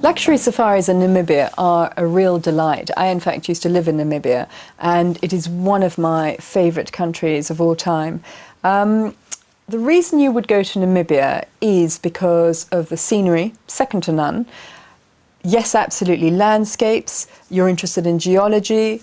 Luxury safaris in Namibia are a real delight. I, in fact, used to live in Namibia, and it is one of my favourite countries of all time. The reason you would go to Namibia is because of the scenery, second to none. Yes, absolutely, landscapes. You're interested in geology.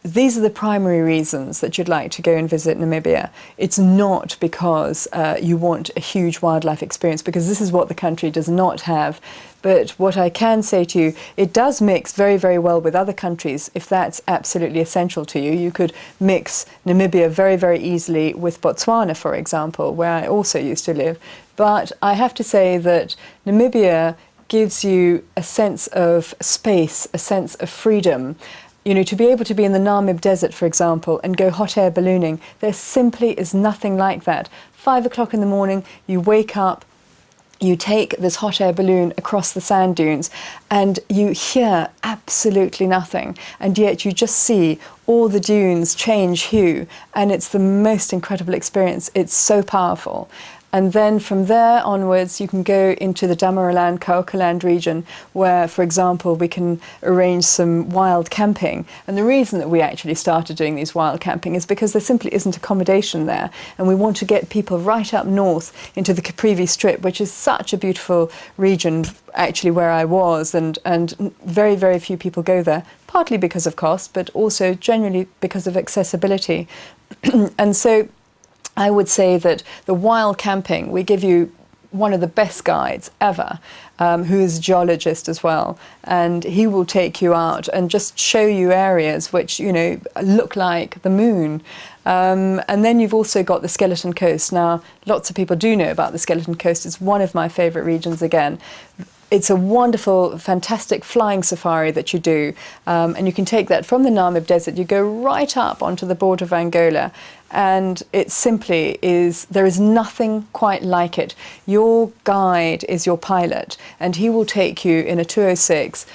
These are the primary reasons that you'd like to go and visit Namibia. It's not because you want a huge wildlife experience, because this is what the country does not have. But what I can say to you, it does mix very, very well with other countries, if that's absolutely essential to you. You could mix Namibia very, very easily with Botswana, for example, where I also used to live. But I have to say that Namibia gives you a sense of space, a sense of freedom. You know, to be able to be in the Namib Desert, for example, and go hot air ballooning, there simply is nothing like that. 5 o'clock in the morning, you wake up, you take this hot air balloon across the sand dunes, and you hear absolutely nothing, and yet you just see all the dunes change hue, and it's the most incredible experience. It's so powerful. And then from there onwards, you can go into the Damaraland, Kaokaland region, where, for example, we can arrange some wild camping. And the reason that we actually started doing these wild camping is because there simply isn't accommodation there. And we want to get people right up north into the Caprivi Strip, which is such a beautiful region, actually, where I was. And very, very few people go there, partly because of cost, but also generally because of accessibility. And so I would say that the wild camping, we give you one of the best guides ever, who is a geologist as well, and he will take you out and just show you areas which, you know, look like the moon. And then you've also got the Skeleton Coast. Now, lots of people do know about the Skeleton Coast. It's one of my favourite regions again. It's a wonderful, fantastic flying safari that you do, and you can take that from the Namib Desert. You go right up onto the border of Angola, and it simply is, there is nothing quite like it. Your guide is your pilot, and he will take you in a 206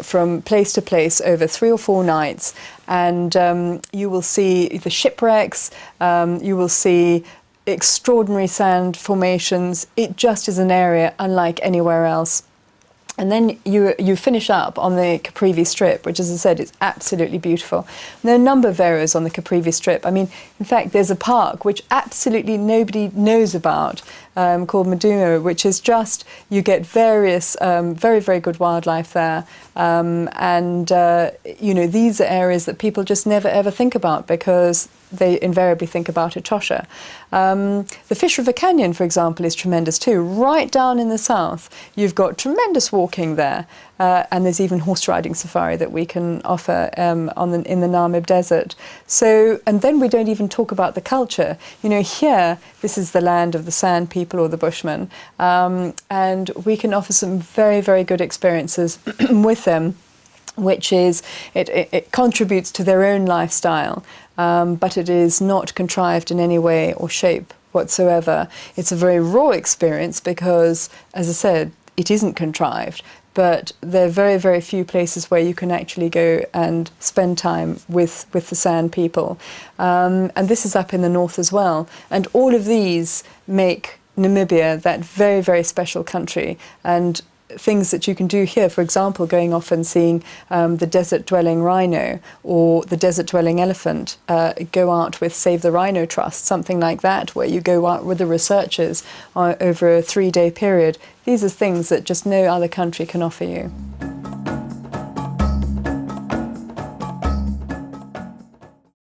from place to place over 3 or 4 nights, and you will see the shipwrecks, you will see extraordinary sand formations. It just is an area unlike anywhere else. And then you finish up on the Caprivi Strip, which, as I said, is absolutely beautiful. And there are a number of areas on the Caprivi Strip. I mean, in fact, there's a park which absolutely nobody knows about, called Medumo, which is just, you get various very, very good wildlife there. You know, these are areas that people just never ever think about, because they invariably think about Etosha. The Fish River Canyon, for example, is tremendous too. Right down in the south, you've got tremendous walking there, and there's even horse riding safari that we can offer in the Namib Desert. So, and then we don't even talk about the culture. You know, here, this is the land of the Sand people or the Bushmen, and we can offer some very, very good experiences with them, which is, it contributes to their own lifestyle, but it is not contrived in any way or shape whatsoever. It's a very raw experience because, as I said, it isn't contrived, but there are very, very few places where you can actually go and spend time with the Sand people. And this is up in the north as well. And all of these make Namibia that very, very special country. And things that you can do here, for example, going off and seeing the desert-dwelling rhino or the desert-dwelling elephant, go out with Save the Rhino Trust, something like that, where you go out with the researchers over a 3-day period. These are things that just no other country can offer you.